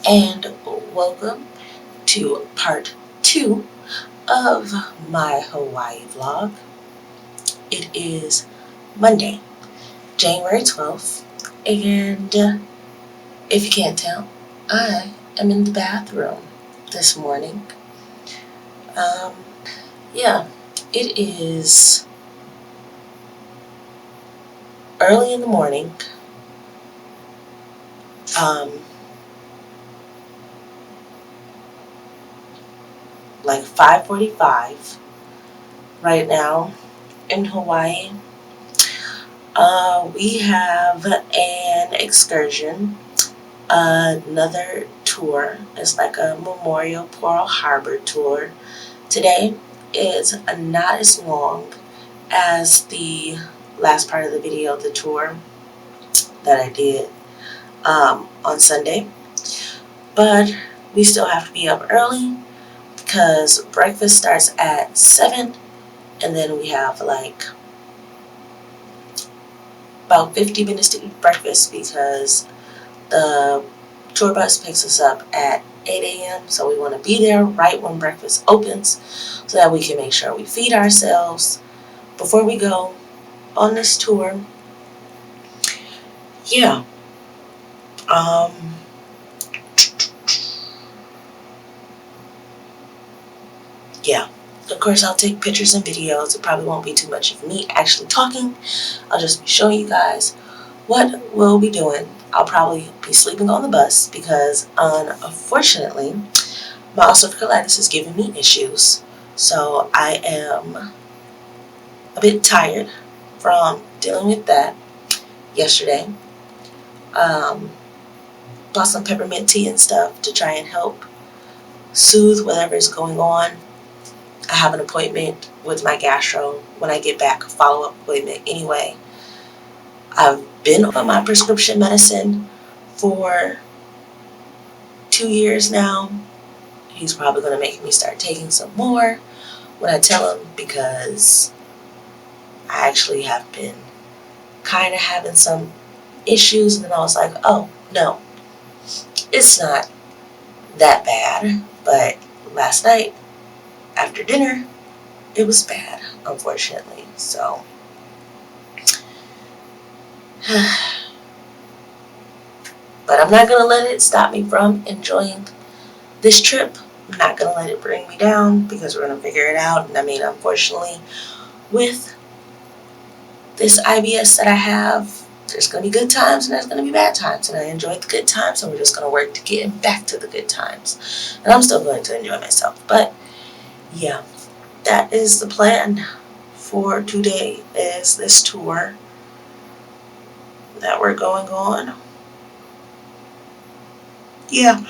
and welcome to part 2 of my Hawaii vlog. It is Monday, January 12th, and if you can't tell, I am in the bathroom this morning. Yeah, it is early in the morning. Like 5:45 right now in Hawaii. We have an excursion, another tour. It's like a Memorial Pearl Harbor tour. Today is not as long as the last part of the video, the tour that I did on Sunday, but we still have to be up early because breakfast starts at 7, and then we have like about 50 minutes to eat breakfast because the tour bus picks us up at 8 a.m. So we want to be there right when breakfast opens so that we can make sure we feed ourselves before we go on this tour. Yeah. Yeah. Of course, I'll take pictures and videos. It probably won't be too much of me actually talking. I'll just be showing you guys what we'll be doing. I'll probably be sleeping on the bus because, unfortunately, my ulcerative colitis is giving me issues. So I am a bit tired from dealing with that yesterday. Bought some peppermint tea and stuff to try and help soothe whatever is going on. I have an appointment with my gastro when I get back, a follow-up appointment anyway. I've been on my prescription medicine for 2 years now. He's probably going to make me start taking some more when I tell him, because I actually have been kind of having some issues, and then I was like, oh no, it's not that bad. But last night after dinner, it was bad, unfortunately. So but I'm not going to let it stop me from enjoying this trip. I'm not going to let it bring me down because we're going to figure it out. And I mean, unfortunately, with this IBS that I have, there's going to be good times and there's going to be bad times. And I enjoyed the good times, so we're just going to work to get back to the good times. And I'm still going to enjoy myself. But yeah, that is the plan for today, is this tour that we're going on. Yeah.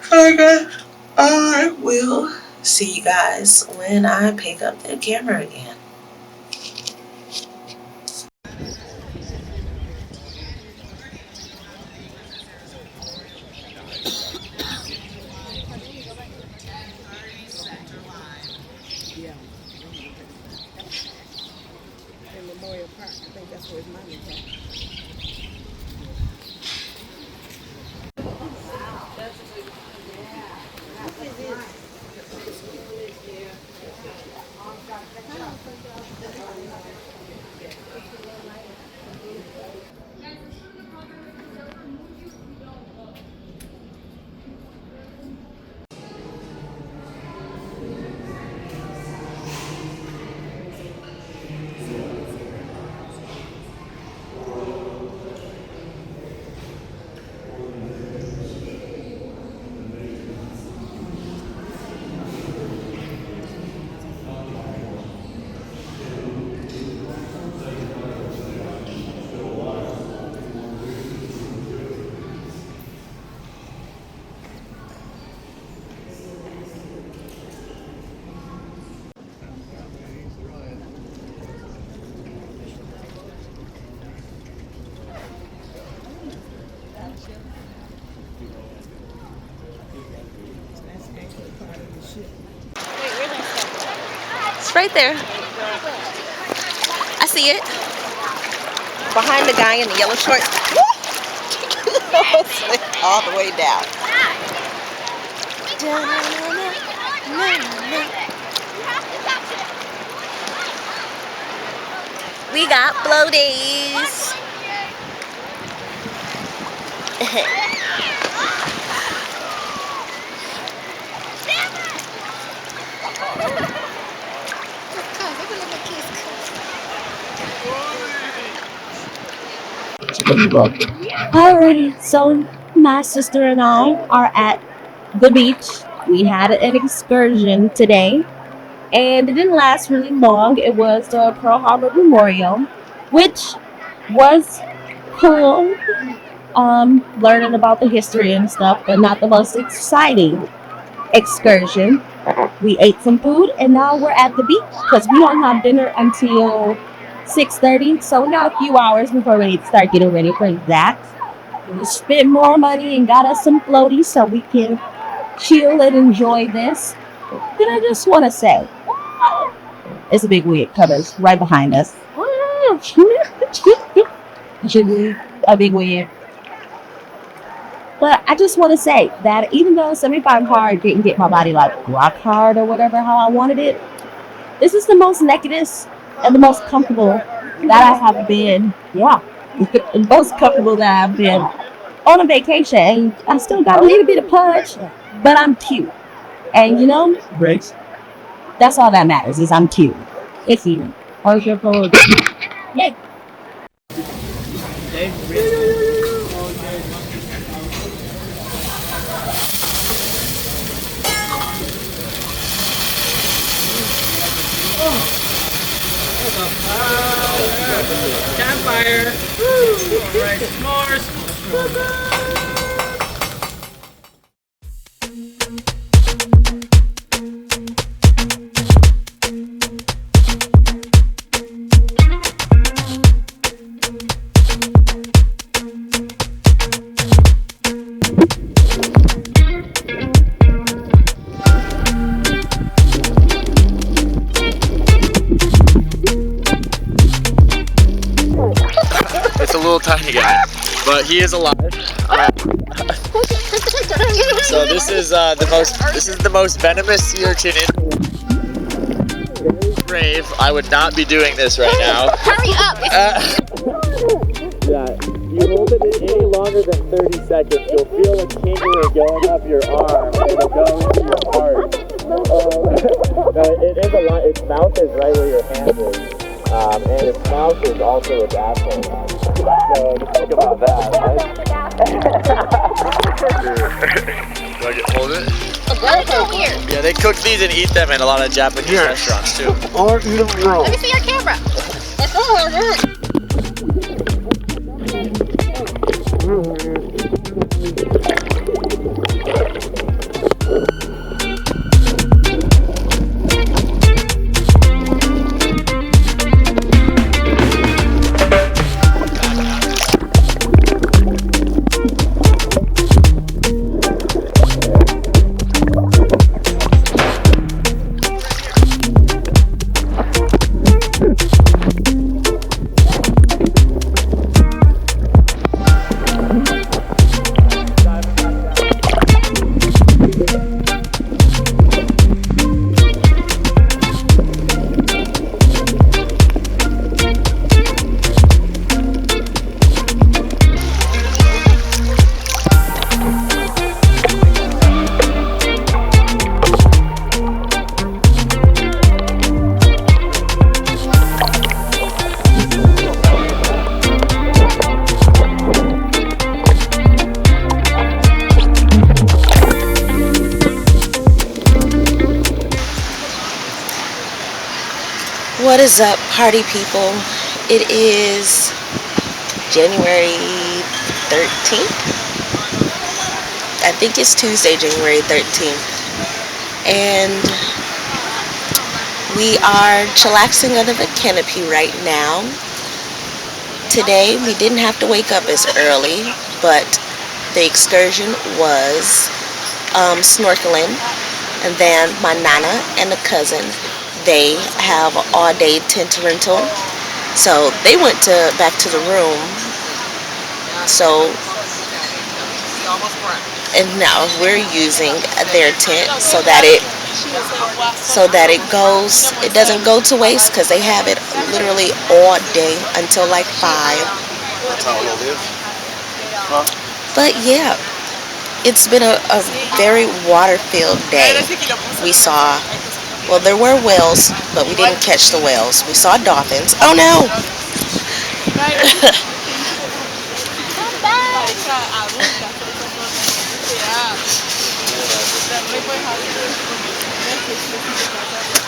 So guys, I will see you guys when I pick up the camera again. In Memorial Park, I think that's where his mom is at. It's right there. I see it. Behind the guy in the yellow shorts. All the way down. We got floaties. Alrighty, so my sister and I are at the beach. We had an excursion today, and it didn't last really long. It was the Pearl Harbor Memorial, which was cool. Learning about the history and stuff, but not the most exciting excursion. We ate some food, and now we're at the beach because we don't have dinner until 6:30. So we got a few hours before we start getting ready for that. We spent more money and got us some floaties so we can chill and enjoy this. Then I just want to say, it's a big wave coming right behind us. A big wave. But I just want to say that even though 75 hard didn't get my body like rock hard or whatever how I wanted it, this is the most nakedest and the most comfortable that I have been. Yeah, the most comfortable that I've been on a vacation. And I still got a little bit of punch, but I'm cute. And you know, that's all that matters is I'm cute. It's you. How's your phone? Yay. Campfire. Alright, s'mores. It's a little tiny guy, but he is alive. So this is the most venomous sea urchin in. Very brave. I would not be doing this right now. Hurry up! Yeah, you hold it in any longer than 30 seconds, you'll feel a tingling going up your arm, and it'll go into your heart. No, it is a lot. Its mouth is right where your hand is. And its mouth is also its asshole. So think about that, right? Do I get hold it? Yeah, they cook these and eat them in a lot of Japanese restaurants too. Let me see your camera. What is up, party people? It is January 13th. I think it's Tuesday, January 13th. And we are chillaxing under the canopy right now. Today, we didn't have to wake up as early, but the excursion was snorkeling. And then my nana and a cousin, they have all-day tent rental, so they went back to the room. So And now we're using their tent so that it doesn't go to waste, because they have it literally all day until like 5. But yeah, it's been a very water-filled day. We saw, well, there were whales, but we didn't catch the whales. We saw dolphins. Oh no!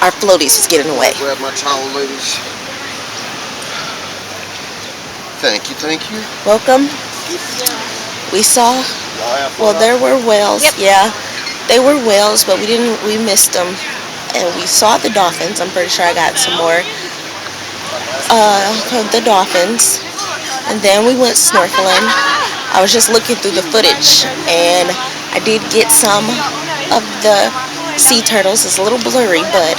Our floaties is getting away. Grab my towel, ladies. Thank you. Welcome. We saw, well, there were whales. Yep. Yeah, they were whales, but we missed them. And we saw the dolphins. I'm pretty sure I got some more of the dolphins. And then we went snorkeling. I was just looking through the footage, and I did get some of the sea turtles. It's a little blurry, but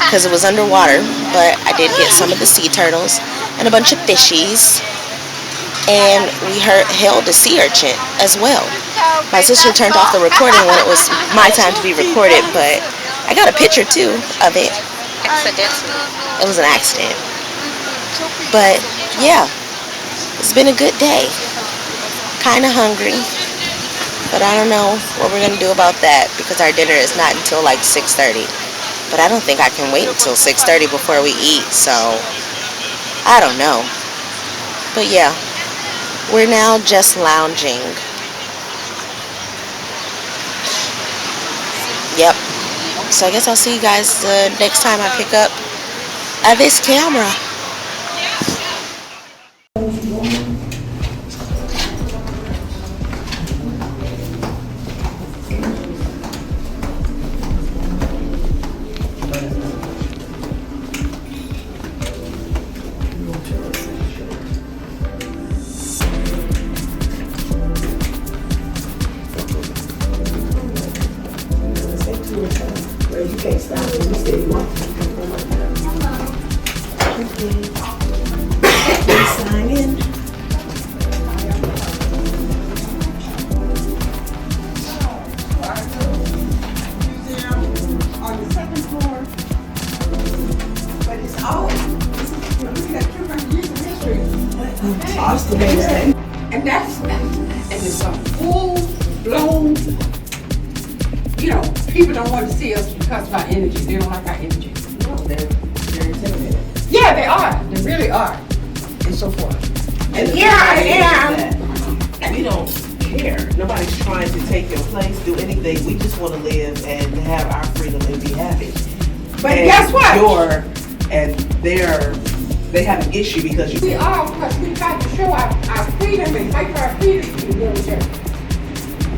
because it was underwater, but I did get some of the sea turtles and a bunch of fishies. And we held a sea urchin as well. My sister turned off the recording when it was my time to be recorded, but I got a picture too of it. It was an accident. But yeah, it's been a good day. Kind of hungry, but I don't know what we're gonna do about that, because our dinner is not until like 6:30. But I don't think I can wait until 6:30 before we eat, so I don't know. But yeah, we're now just lounging. Yep. So I guess I'll see you guys the next time I pick up this camera. You can't stop when you say you want. Sign in. On the second floor. But it's all, we got 200 years of history. Austin, and that's, and it's a full-blown, you know, people don't want to see us because of our energy. They don't like our energy. No, they're intimidated. Yeah, they are. They really are. And so forth. And here I am. We don't care. Nobody's trying to take your place, do anything. We just want to live and have our freedom and be happy. But and guess what? They have an issue because you. We are, because we try to show our freedom and fight for our freedom.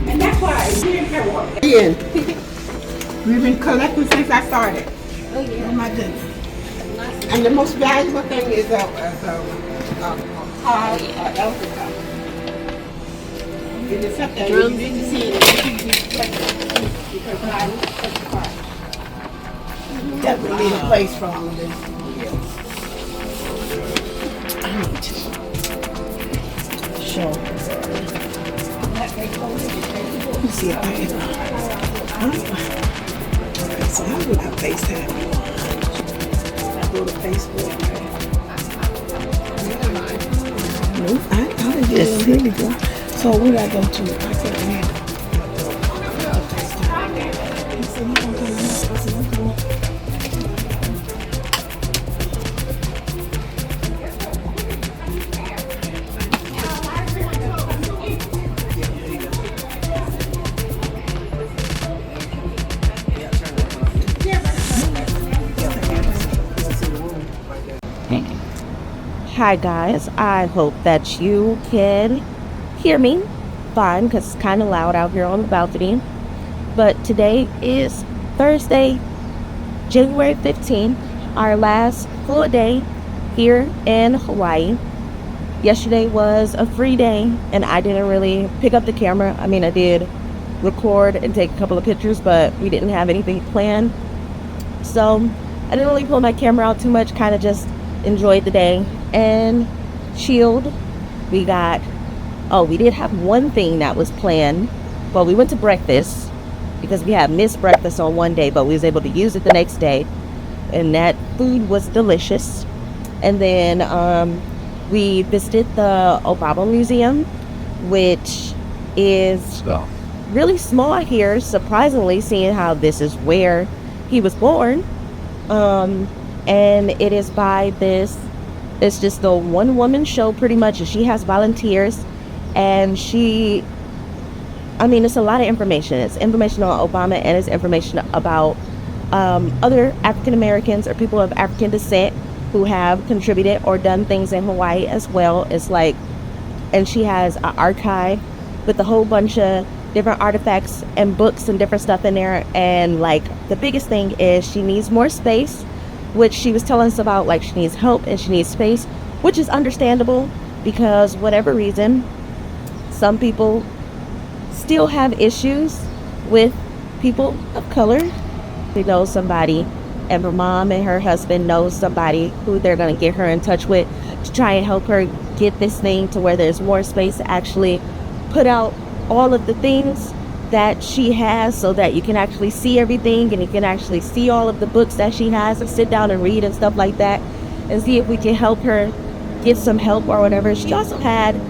And that's why we didn't care what. We've been collecting since I started. Oh yeah. Oh my goodness. And the most valuable thing is a card or elephant card. It is something you need to see it because I put the card. Definitely need a place for all of this. I need to show. Let me see if I can. So how would I FaceTime you on? I go to Facebook. Nope, I didn't get it. Here we go. So what do I go to? I said, man. Hi guys, I hope that you can hear me fine because it's kind of loud out here on the balcony. But today is Thursday, January 15th, our last full day here in Hawaii. Yesterday was a free day and I didn't really pick up the camera. I mean, I did record and take a couple of pictures, but we didn't have anything planned. So I didn't really pull my camera out too much, kind of just enjoyed the day and chilled. We got Oh, we did have one thing that was planned. Well, we went to breakfast because we had missed breakfast on one day, but we was able to use it the next day. And that food was delicious. And then we visited the Obama Museum, which is really small here, surprisingly, seeing how this is where he was born. And it is by this, it's just a one-woman show pretty much, and she has volunteers, and it's a lot of information. It's information on Obama, and it's information about other African Americans or people of African descent who have contributed or done things in Hawaii as well. It's like, and she has an archive with a whole bunch of different artifacts and books and different stuff in there. And like the biggest thing is she needs more space, which she was telling us about. Like, she needs help and she needs space, which is understandable because whatever reason, some people still have issues with people of color. They know somebody, and her mom and her husband knows somebody who they're going to get her in touch with to try and help her get this thing to where there's more space to actually put out all of the things that she has, so that you can actually see everything and you can actually see all of the books that she has and sit down and read and stuff like that, and see if we can help her get some help or whatever. She also had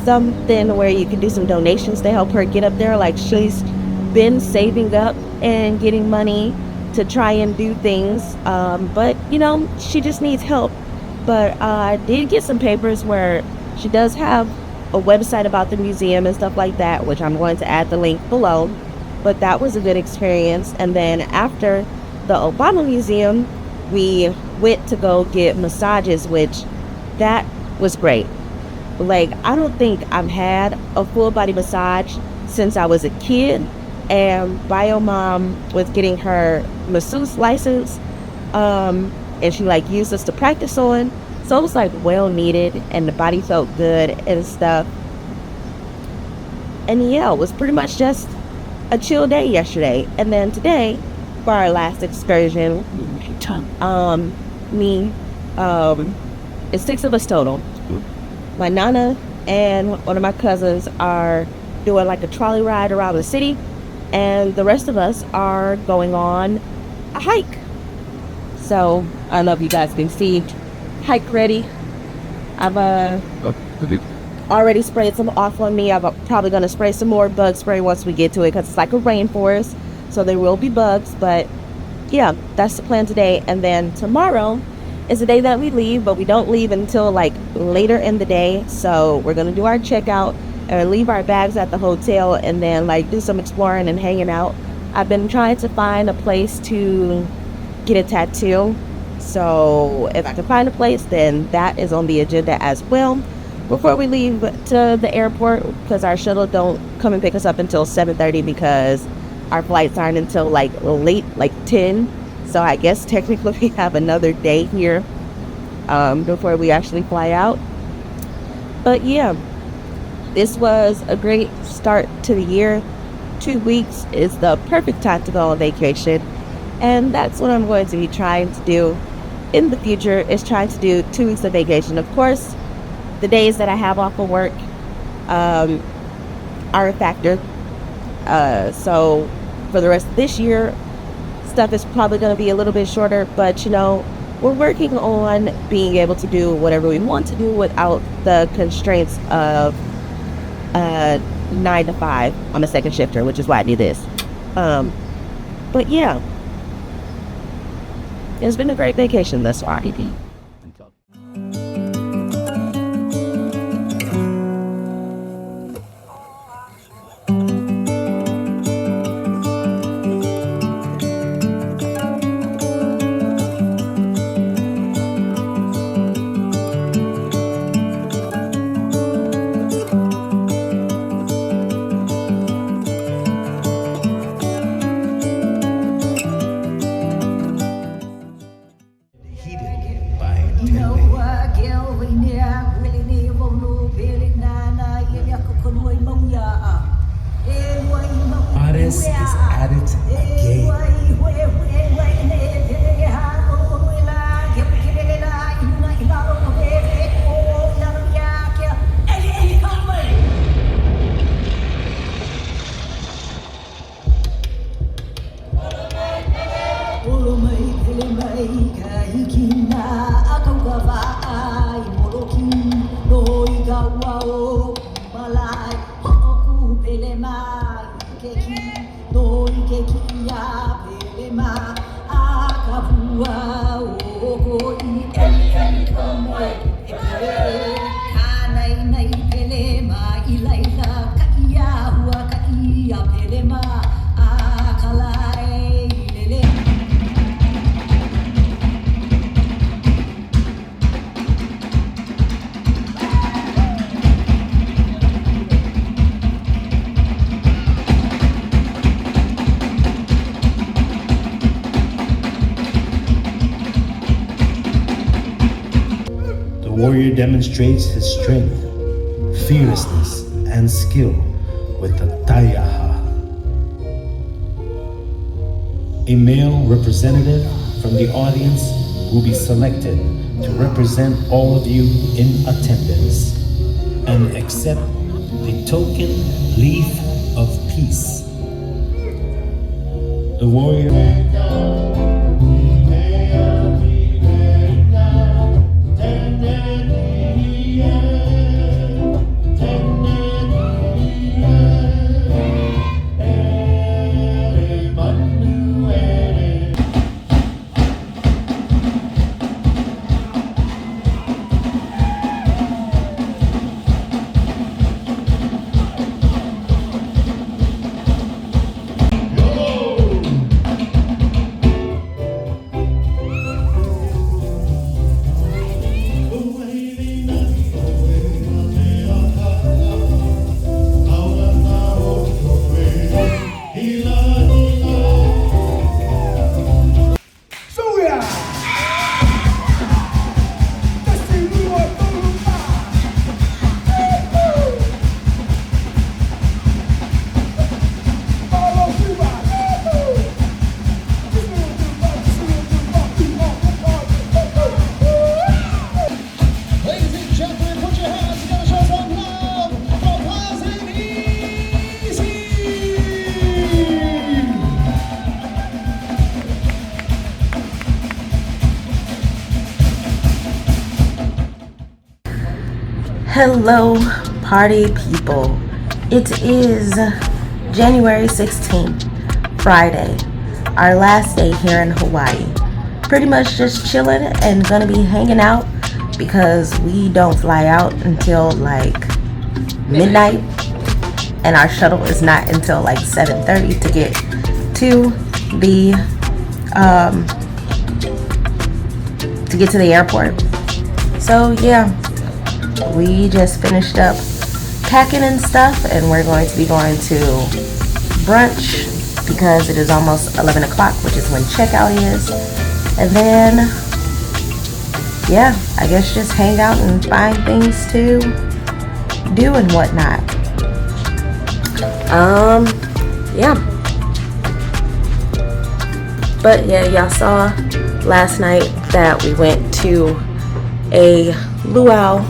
something where you can do some donations to help her get up there. Like, she's been saving up and getting money to try and do things, but she just needs help. But I did get some papers where she does have a website about the museum and stuff like that, which I'm going to add the link below. But that was a good experience. And then after the Obama Museum, we went to go get massages, which that was great. Like, I don't think I've had a full body massage since I was a kid. And Bio Mom was getting her masseuse license, and she like used us to practice on. So it was like well needed, and the body felt good and stuff. And yeah, it was pretty much just a chill day yesterday. And then today, for our last excursion, it's 6 of us total. My nana and one of my cousins are doing like a trolley ride around the city, and the rest of us are going on a hike. So I don't know if you guys can see, hike ready. I've already sprayed some off on me. I'm probably going to spray some more bug spray once we get to it, because it's like a rainforest, so there will be bugs. But yeah, that's the plan today. And then tomorrow is the day that we leave, but we don't leave until like later in the day. So we're going to do our checkout and leave our bags at the hotel, and then like do some exploring and hanging out. I've been trying to find a place to get a tattoo, so if I can find a place, then that is on the agenda as well before we leave to the airport, because our shuttle don't come and pick us up until 7:30, because our flights aren't until like late, like 10. So I guess technically we have another day here before we actually fly out. But yeah, this was a great start to the year. 2 weeks is the perfect time to go on vacation, and that's what I'm going to be trying to do in the future, is trying to do 2 weeks of vacation. Of course, the days that I have off of work are a factor. So for the rest of this year, stuff is probably going to be a little bit shorter, but we're working on being able to do whatever we want to do without the constraints of 9 to 5. I'm a second shifter, which is why I do this. But yeah, it's been a great vacation thus far. Goddess is at it again. The warrior demonstrates his strength, fearlessness, and skill with the tayaha. A male representative from the audience will be selected to represent all of you in attendance and accept the token leaf of peace. The warrior Hello, party people. It is January 16th, Friday, our last day here in Hawaii. Pretty much just chilling and gonna be hanging out because we don't fly out until like midnight, and our shuttle is not until like 7:30 to get to the airport. So yeah, we just finished up packing and stuff, and we're going to be going to brunch because it is almost 11 o'clock, which is when checkout is. And then yeah, I guess just hang out and find things to do and whatnot. Yeah. But yeah, y'all saw last night that we went to a luau.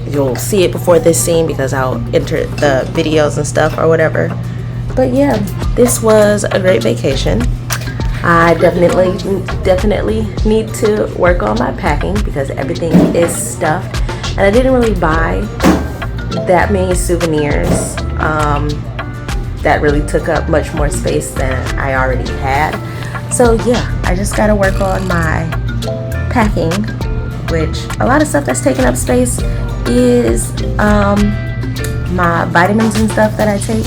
You'll see it before this scene because I'll enter the videos and stuff or whatever. But yeah, this was a great vacation. I definitely need to work on my packing because everything is stuffed, and I didn't really buy that many souvenirs that really took up much more space than I already had. So yeah, I just gotta work on my packing, which a lot of stuff that's taking up space is my vitamins and stuff that I take.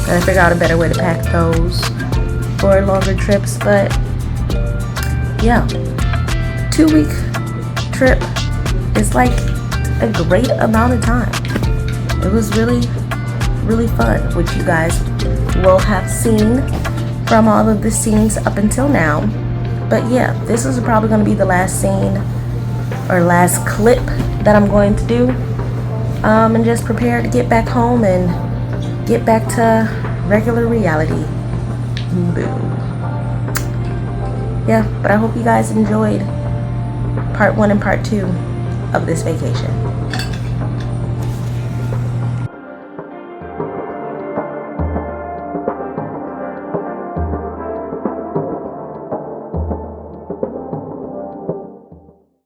Gotta figure out a better way to pack those for longer trips. But yeah, 2-week trip is like a great amount of time. It was really fun, which you guys will have seen from all of the scenes up until now. But yeah, this is probably going to be the last scene or last clip that I'm going to do, and just prepare to get back home and get back to regular reality. Boom. Yeah, but I hope you guys enjoyed part 1 and part 2 of this vacation.